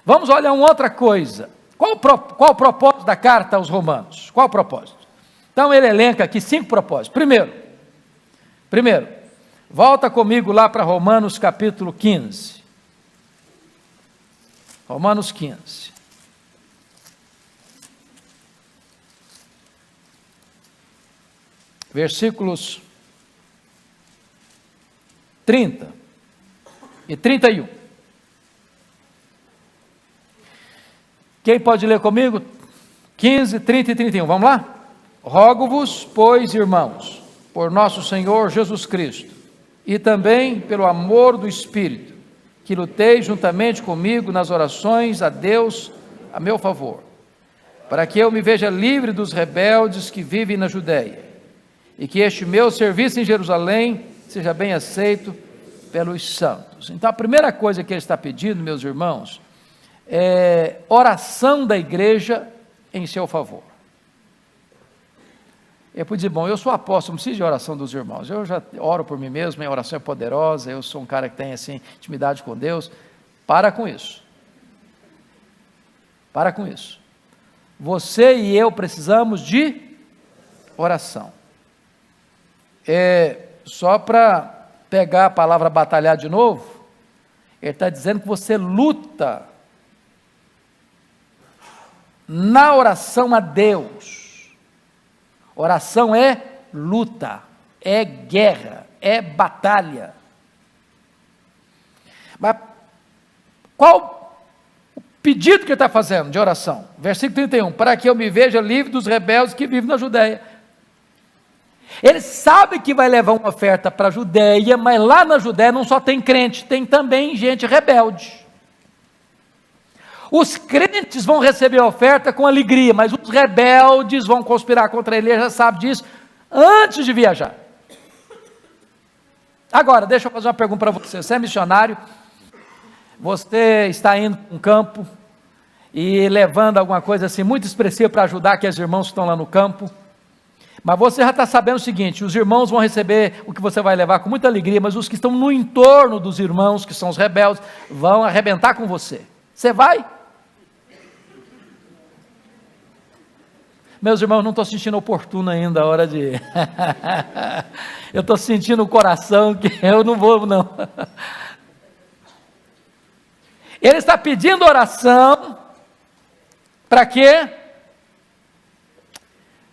vamos olhar uma outra coisa. Qual o propósito da carta aos Romanos? Qual o propósito? Então ele elenca aqui 5 propósitos. Primeiro, volta comigo lá para Romanos capítulo 15. Romanos 15. Versículos 30 e 31. Quem pode ler comigo? 15, 30 e 31, vamos lá? Rogo-vos, pois, irmãos, por nosso Senhor Jesus Cristo, e também pelo amor do Espírito, que luteis juntamente comigo nas orações a Deus a meu favor, para que eu me veja livre dos rebeldes que vivem na Judéia, e que este meu serviço em Jerusalém seja bem aceito pelos santos. Então a primeira coisa que ele está pedindo, meus irmãos, é oração da igreja em seu favor. Eu pude dizer: bom, eu sou apóstolo, não preciso de oração dos irmãos, eu já oro por mim mesmo, minha oração é poderosa, eu sou um cara que tem assim, intimidade com Deus. Para com isso. Para com isso. Você e eu precisamos de oração. Só para pegar a palavra batalhar de novo, ele está dizendo que você luta na oração a Deus. Oração é luta, é guerra, é batalha. Mas qual o pedido que ele está fazendo de oração? Versículo 31, para que eu me veja livre dos rebeldes que vivem na Judéia. Ele sabe que vai levar uma oferta para a Judéia, mas lá na Judéia não só tem crente, tem também gente rebelde. Os crentes vão receber a oferta com alegria, mas os rebeldes vão conspirar contra ele, ele já sabe disso antes de viajar. Agora, deixa eu fazer uma pergunta para você. Você é missionário, você está indo para um campo e levando alguma coisa assim muito expressiva para ajudar aqueles irmãos que estão lá no campo, mas você já está sabendo o seguinte: os irmãos vão receber o que você vai levar com muita alegria, mas os que estão no entorno dos irmãos, que são os rebeldes, vão arrebentar com você. Você vai? Meus irmãos, não estou sentindo oportuno ainda a hora de ir. Eu estou sentindo o coração que eu não vou, não. Ele está pedindo oração, para quê?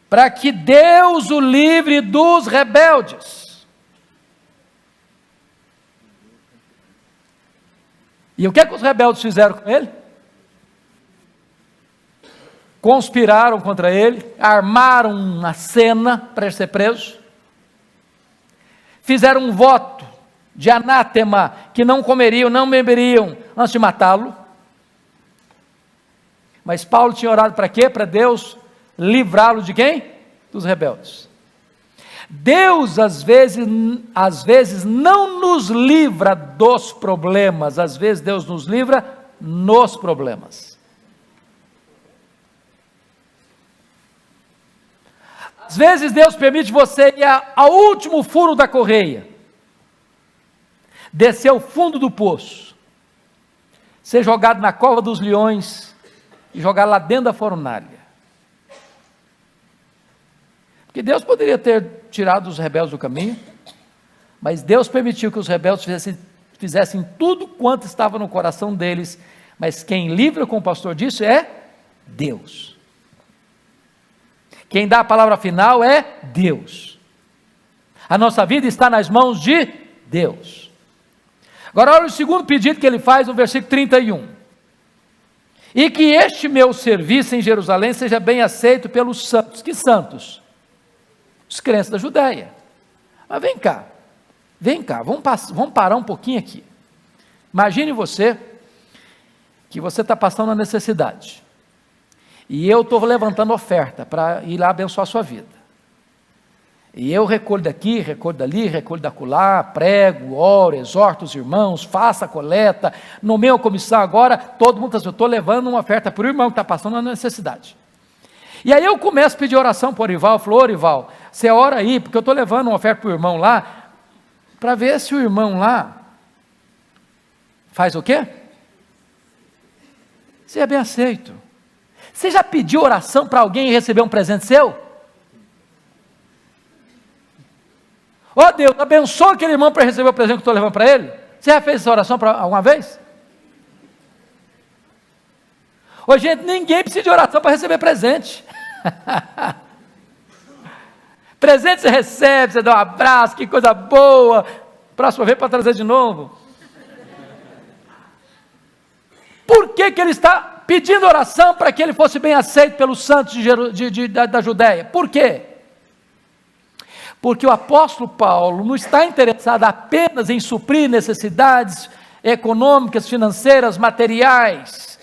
Para que Deus o livre dos rebeldes. E o que é que os rebeldes fizeram com ele? Conspiraram contra ele, armaram uma cena para ele ser preso, fizeram um voto de anátema, que não comeriam, não beberiam, antes de matá-lo. Mas Paulo tinha orado para quê? Para Deus livrá-lo de quem? Dos rebeldes. Deus às vezes não nos livra dos problemas, às vezes Deus nos livra nos problemas. Às vezes Deus permite você ir ao último furo da correia, descer ao fundo do poço, ser jogado na cova dos leões e jogar lá dentro da fornalha. Porque Deus poderia ter tirado os rebeldes do caminho, mas Deus permitiu que os rebeldes fizessem tudo quanto estava no coração deles, mas quem livra, como o pastor disse, é Deus. Quem dá a palavra final é Deus. A nossa vida está nas mãos de Deus. Agora olha o segundo pedido que ele faz no versículo 31. E que este meu serviço em Jerusalém seja bem aceito pelos santos. Que santos? Os crentes da Judéia. Mas vem cá, vamos parar um pouquinho aqui. Imagine você, que você está passando uma necessidade, e eu estou levantando oferta, para ir lá abençoar a sua vida, e eu recolho daqui, recolho dali, recolho da acolá, prego, oro, exorto os irmãos, faço a coleta, nomeio a comissão agora, todo mundo está, eu estou levando uma oferta para o irmão que está passando uma necessidade, e aí eu começo a pedir oração para o Orival. Falou: Orival, você ora aí, porque eu estou levando uma oferta para o irmão lá, para ver se o irmão lá faz o quê? Se é bem aceito. Você já pediu oração para alguém receber um presente seu? Ó Deus, abençoa aquele irmão para receber o presente que eu estou levando para ele. Você já fez essa oração alguma vez? Ô gente, ninguém precisa de oração para receber presente. Presente você recebe, você dá um abraço, que coisa boa, próxima vez para trazer de novo. Por que ele está pedindo oração para que ele fosse bem aceito pelos santos da Judéia? Por quê? Porque o apóstolo Paulo não está interessado apenas em suprir necessidades econômicas, financeiras, materiais.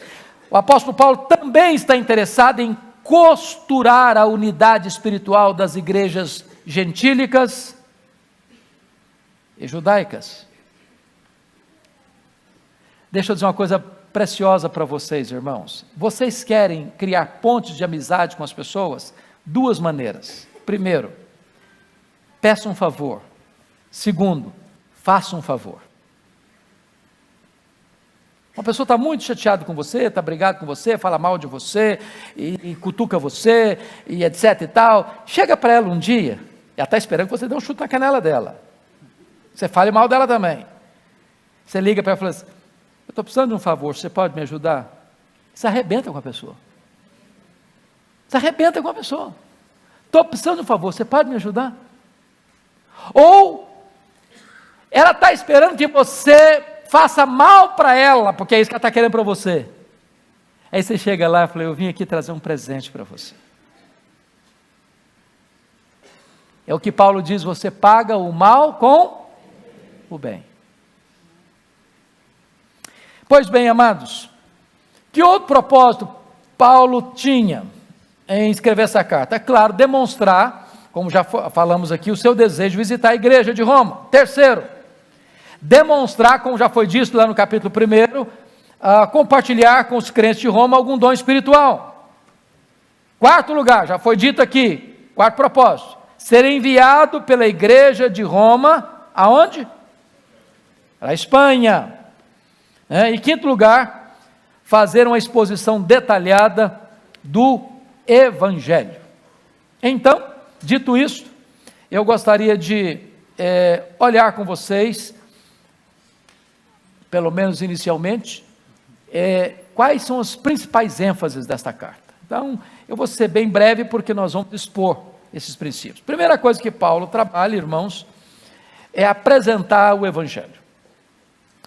O apóstolo Paulo também está interessado em costurar a unidade espiritual das igrejas gentílicas e judaicas. Deixa eu dizer uma coisa preciosa para vocês, irmãos. Vocês querem criar pontes de amizade com as pessoas? Duas maneiras. Primeiro, peça um favor. Segundo, faça um favor. Uma pessoa está muito chateada com você, está brigada com você, fala mal de você, e cutuca você, e etc e tal. Chega para ela um dia, ela está esperando que você dê um chute na canela dela. Você fale mal dela também. Você liga para ela e fala assim: eu estou precisando de um favor, você pode me ajudar? Você arrebenta com a pessoa. Você arrebenta com a pessoa. Estou precisando de um favor, você pode me ajudar? Ou ela está esperando que você faça mal para ela, porque é isso que ela está querendo para você. Aí você chega lá e fala: eu vim aqui trazer um presente para você. É o que Paulo diz: você paga o mal com o bem. Pois bem, amados, que outro propósito Paulo tinha em escrever essa carta? É claro, demonstrar, como já falamos aqui, o seu desejo de visitar a igreja de Roma. Terceiro, demonstrar, como já foi dito lá no capítulo 1, compartilhar com os crentes de Roma algum dom espiritual. Quarto lugar, já foi dito aqui, quarto propósito, ser enviado pela igreja de Roma, aonde? Para a Espanha. E quinto lugar, fazer uma exposição detalhada do Evangelho. Então, dito isso, eu gostaria de olhar com vocês, pelo menos inicialmente, quais são as principais ênfases desta carta. Então, eu vou ser bem breve, porque nós vamos expor esses princípios. Primeira coisa que Paulo trabalha, irmãos, é apresentar o Evangelho.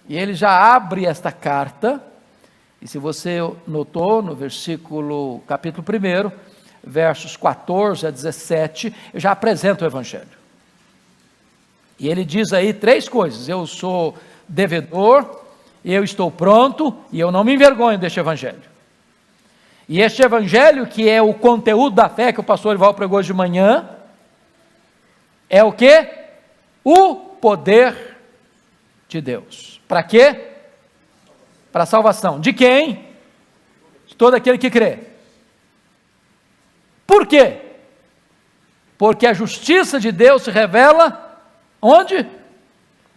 E ele já abre esta carta, e se você notou, no capítulo 1, versos 14 a 17, eu já apresento o Evangelho. E ele diz aí 3 coisas: eu sou devedor, eu estou pronto, e eu não me envergonho deste Evangelho. E este Evangelho, que é o conteúdo da fé que o pastor Ival pregou hoje de manhã, é o quê? O poder de Deus. Para quê? Para a salvação. De quem? De todo aquele que crê. Por quê? Porque a justiça de Deus se revela onde?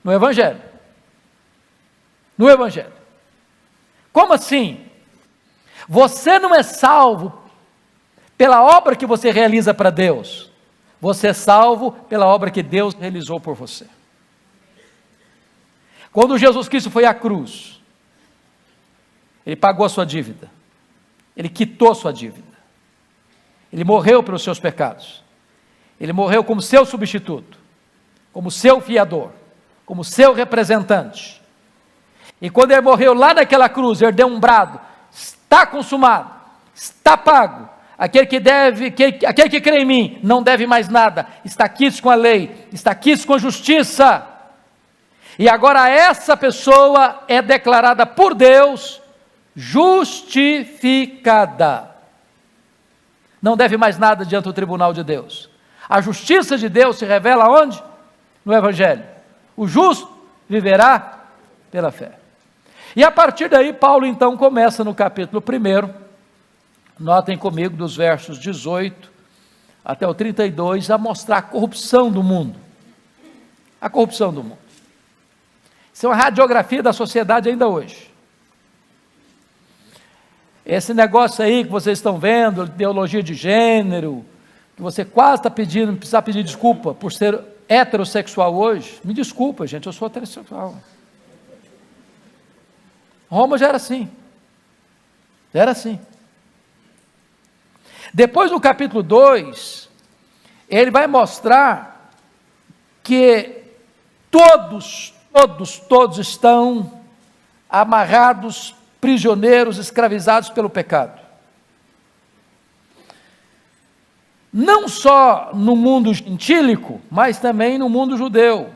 No Evangelho. No Evangelho. Como assim? Você não é salvo pela obra que você realiza para Deus. Você é salvo pela obra que Deus realizou por você. Quando Jesus Cristo foi à cruz, Ele pagou a sua dívida. Ele quitou a sua dívida. Ele morreu pelos seus pecados. Ele morreu como seu substituto, como seu fiador, como seu representante. E quando Ele morreu lá naquela cruz, Ele deu um brado: está consumado, está pago. Aquele que crê em mim não deve mais nada, está quisto com a lei, está quisto com a justiça. E agora essa pessoa é declarada por Deus justificada. Não deve mais nada diante do tribunal de Deus. A justiça de Deus se revela onde? No Evangelho. O justo viverá pela fé. E a partir daí, Paulo então começa no capítulo 1, notem comigo, dos versos 18 até o 32, a mostrar a corrupção do mundo. A corrupção do mundo. Isso é uma radiografia da sociedade ainda hoje. Esse negócio aí que vocês estão vendo, ideologia de gênero, que você quase está pedindo, precisa pedir desculpa por ser heterossexual hoje. Me desculpa, gente, eu sou heterossexual. Roma já era assim. Já era assim. Depois no capítulo 2, ele vai mostrar que todos estão amarrados, prisioneiros, escravizados pelo pecado. Não só no mundo gentílico, mas também no mundo judeu.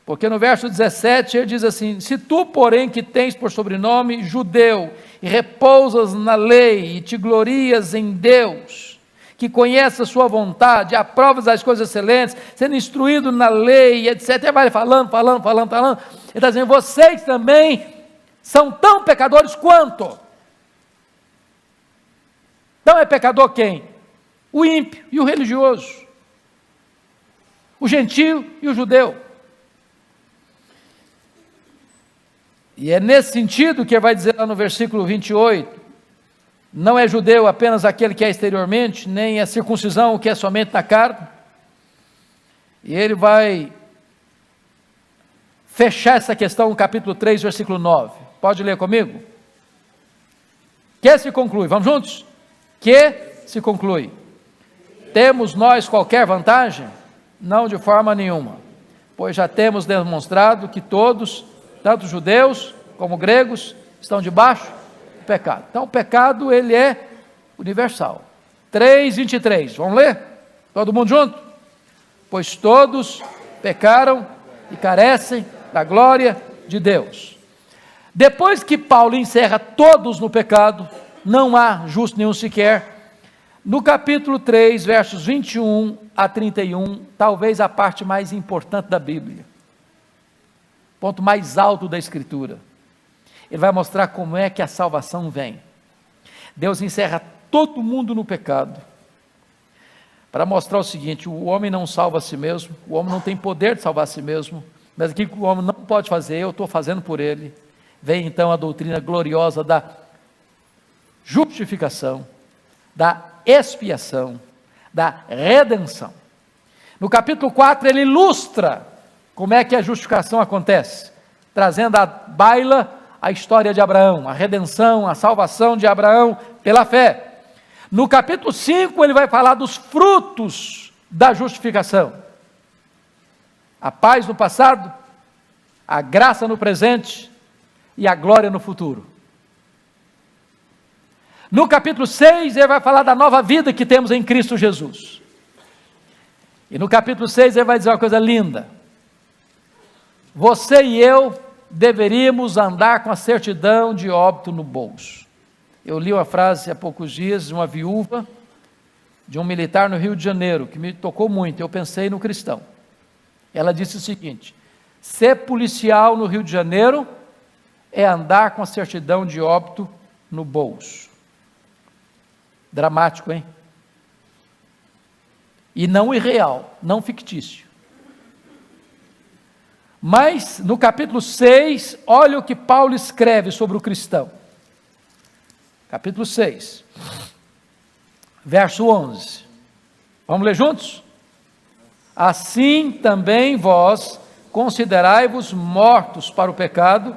Porque no verso 17 ele diz assim: se tu, porém, que tens por sobrenome judeu, e repousas na lei, e te glorias em Deus, que conhece a sua vontade, aprovas as coisas excelentes, sendo instruído na lei, etc. Ele vai falando. Ele está dizendo: vocês também são tão pecadores quanto. Então é pecador quem? O ímpio e o religioso, o gentio e o judeu. E é nesse sentido que ele vai dizer lá no versículo 28, não é judeu apenas aquele que é exteriormente, nem a circuncisão o que é somente na carne. E ele vai fechar essa questão no capítulo 3, versículo 9. Pode ler comigo? Que se conclui, vamos juntos? Que se conclui. Temos nós qualquer vantagem? Não, de forma nenhuma, pois já temos demonstrado que todos, tanto judeus como gregos, estão debaixo do pecado. Então o pecado, ele é universal. 3:23, vamos ler? Todo mundo junto? Pois todos pecaram e carecem da glória de Deus. Depois que Paulo encerra todos no pecado, não há justo nenhum sequer, no capítulo 3, versos 21 a 31, talvez a parte mais importante da Bíblia, ponto mais alto da Escritura, ele vai mostrar como é que a salvação vem. Deus encerra todo mundo no pecado, para mostrar o seguinte: o homem não salva a si mesmo, o homem não tem poder de salvar a si mesmo, mas aquilo que o homem não pode fazer, eu estou fazendo por ele. Vem então a doutrina gloriosa da justificação, da expiação, da redenção. No capítulo 4 ele ilustra como é que a justificação acontece, trazendo à baila a história de Abraão, a redenção, a salvação de Abraão pela fé. No capítulo 5 ele vai falar dos frutos da justificação: a paz no passado, a graça no presente e a glória no futuro. No capítulo 6 ele vai falar da nova vida que temos em Cristo Jesus. E no capítulo 6 ele vai dizer uma coisa linda: você e eu deveríamos andar com a certidão de óbito no bolso. Eu li uma frase há poucos dias de uma viúva, de um militar no Rio de Janeiro, que me tocou muito. Eu pensei no cristão. Ela disse o seguinte: ser policial no Rio de Janeiro é andar com a certidão de óbito no bolso. Dramático, hein? e não irreal, não fictício. Mas no capítulo 6, olha o que Paulo escreve sobre o cristão. Capítulo 6, verso 11. Vamos ler juntos? Assim também vós considerai-vos mortos para o pecado,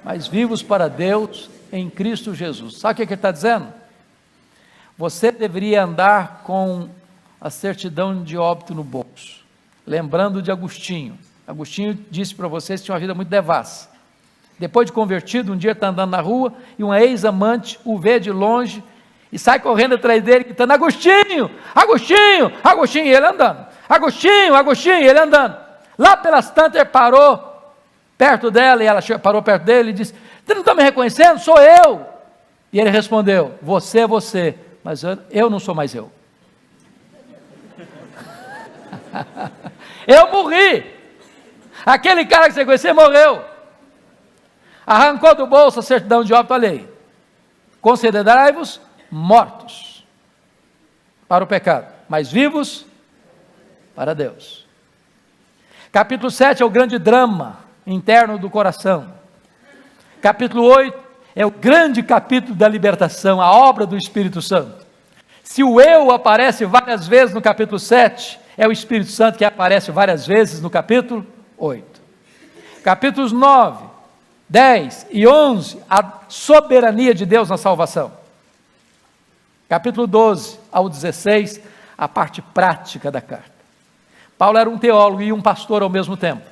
mas vivos para Deus em Cristo Jesus. Sabe o que ele está dizendo? Você deveria andar com a certidão de óbito no bolso, lembrando de Agostinho. Agostinho disse para vocês que tinha uma vida muito devassa. Depois de convertido, um dia está andando na rua e uma ex-amante o vê de longe e sai correndo atrás dele, gritando: Agostinho, Agostinho, Agostinho, e ele andando. Agostinho, Agostinho, e ele andando. Lá pelas tantas ele parou perto dela, e ela parou perto dele e disse: você não está me reconhecendo? Sou eu. E ele respondeu: você é você, mas eu não sou mais eu. Eu morri. Aquele cara que você conhecia morreu. Arrancou do bolso a certidão de óbito, olha aí. Considerai-vos mortos para o pecado, mas vivos para Deus. Capítulo 7 é o grande drama interno do coração. Capítulo 8 é o grande capítulo da libertação, a obra do Espírito Santo. Se o eu aparece várias vezes no capítulo 7, é o Espírito Santo que aparece várias vezes no capítulo 8. Capítulos 9, 10 e 11, a soberania de Deus na salvação. Capítulo 12 ao 16, a parte prática da carta. Paulo era um teólogo e um pastor ao mesmo tempo.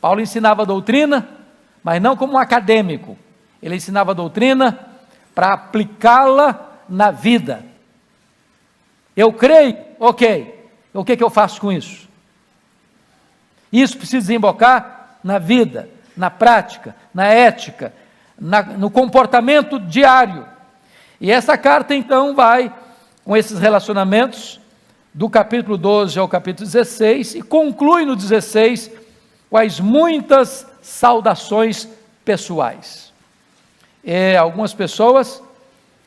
Paulo ensinava a doutrina, mas não como um acadêmico. Ele ensinava a doutrina para aplicá-la na vida. Eu creio, ok. O que eu faço com isso? Isso precisa desembocar na vida, na prática, na ética, no comportamento diário. E essa carta então vai com esses relacionamentos do capítulo 12 ao capítulo 16 e conclui no 16 com as muitas saudações pessoais. Algumas pessoas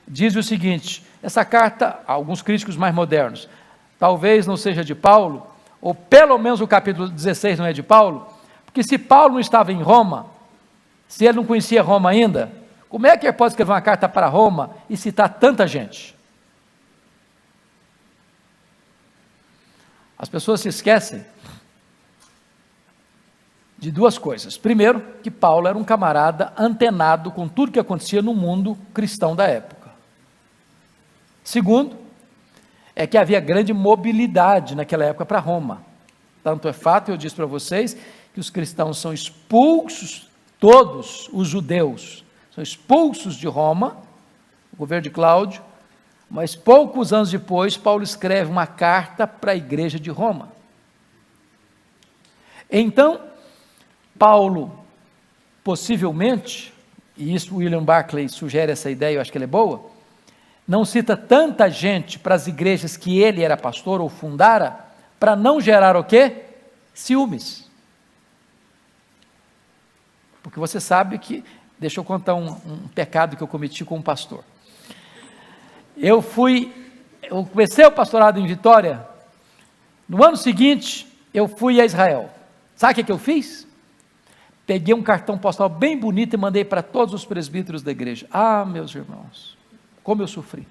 dizem o seguinte: essa carta, alguns críticos mais modernos, talvez não seja de Paulo, ou pelo menos o capítulo 16 não é de Paulo, porque se Paulo não estava em Roma, se ele não conhecia Roma ainda, como é que ele pode escrever uma carta para Roma e citar tanta gente? As pessoas se esquecem de duas coisas. Primeiro, que Paulo era um camarada antenado com tudo que acontecia no mundo cristão da época. Segundo, é que havia grande mobilidade naquela época para Roma. Tanto é fato, eu disse para vocês, que os cristãos são expulsos, todos os judeus, são expulsos de Roma, o governo de Cláudio, mas poucos anos depois, Paulo escreve uma carta para a igreja de Roma. Então, Paulo, possivelmente, e isso William Barclay sugere essa ideia, eu acho que ela é boa, não cita tanta gente para as igrejas que ele era pastor ou fundara, para não gerar o quê? Ciúmes. Porque você sabe que, deixa eu contar um pecado que eu cometi como pastor. Eu comecei o pastorado em Vitória, no ano seguinte, eu fui a Israel. Sabe o que eu fiz? Peguei um cartão postal bem bonito e mandei para todos os presbíteros da igreja. Ah, meus irmãos, como eu sofri.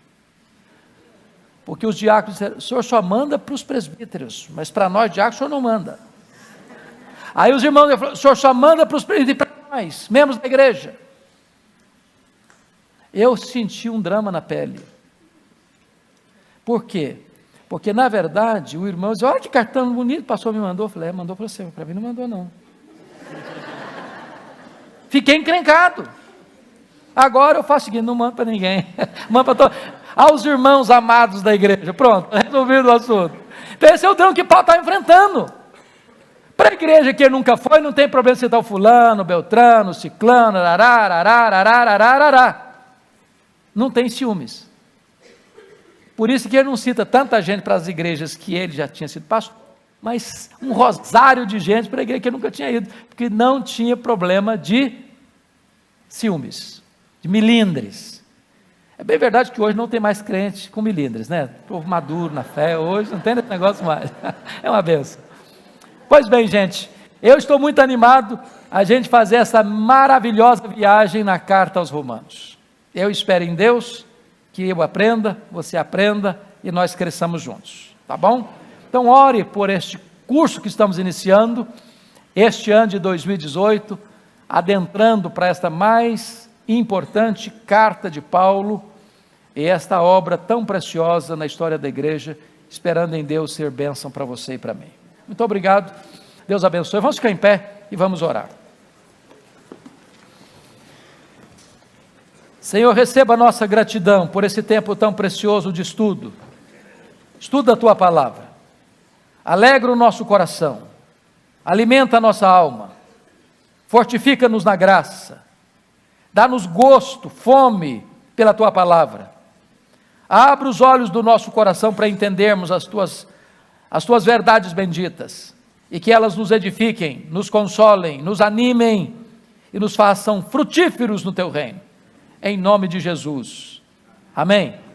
Porque os diáconos disseram: o senhor só manda para os presbíteros, mas para nós diáconos o senhor não manda. Aí os irmãos falaram: o senhor só manda para os presbíteros, para nós, membros da igreja. Eu senti um drama na pele. Por quê? Porque na verdade o irmão disse: olha que cartão bonito, o pastor me mandou. Eu falei: mandou para você, para mim não mandou não. Fiquei encrencado. Agora eu faço o seguinte: não mando para ninguém, mando para todos, aos irmãos amados da igreja. Pronto, resolvido o assunto. Então esse é o drama que Paulo está enfrentando. Para a igreja que ele nunca foi, não tem problema citar o fulano, o beltrano, o ciclano, não tem ciúmes. Por isso que ele não cita tanta gente para as igrejas que ele já tinha sido pastor, mas um rosário de gente para a igreja que ele nunca tinha ido, porque não tinha problema de ciúmes, de milindres. É bem verdade que hoje não tem mais crente com milindres, né? Povo maduro na fé, hoje não tem esse negócio mais. É uma benção. Pois bem, gente, eu estou muito animado a gente fazer essa maravilhosa viagem na carta aos Romanos. Eu espero em Deus que eu aprenda, você aprenda e nós cresçamos juntos, tá bom? Então ore por este curso que estamos iniciando, este ano de 2018, adentrando para esta mais importante carta de Paulo e esta obra tão preciosa na história da igreja, esperando em Deus ser bênção para você e para mim. Muito obrigado, Deus abençoe. Vamos ficar em pé e vamos orar. Senhor, receba a nossa gratidão por esse tempo tão precioso de estudo. Estuda a Tua Palavra, alegra o nosso coração, alimenta a nossa alma, fortifica-nos na graça, dá-nos gosto, fome pela Tua Palavra. Abre os olhos do nosso coração para entendermos as Tuas verdades benditas, e que elas nos edifiquem, nos consolem, nos animem, e nos façam frutíferos no Teu reino. Em nome de Jesus. Amém.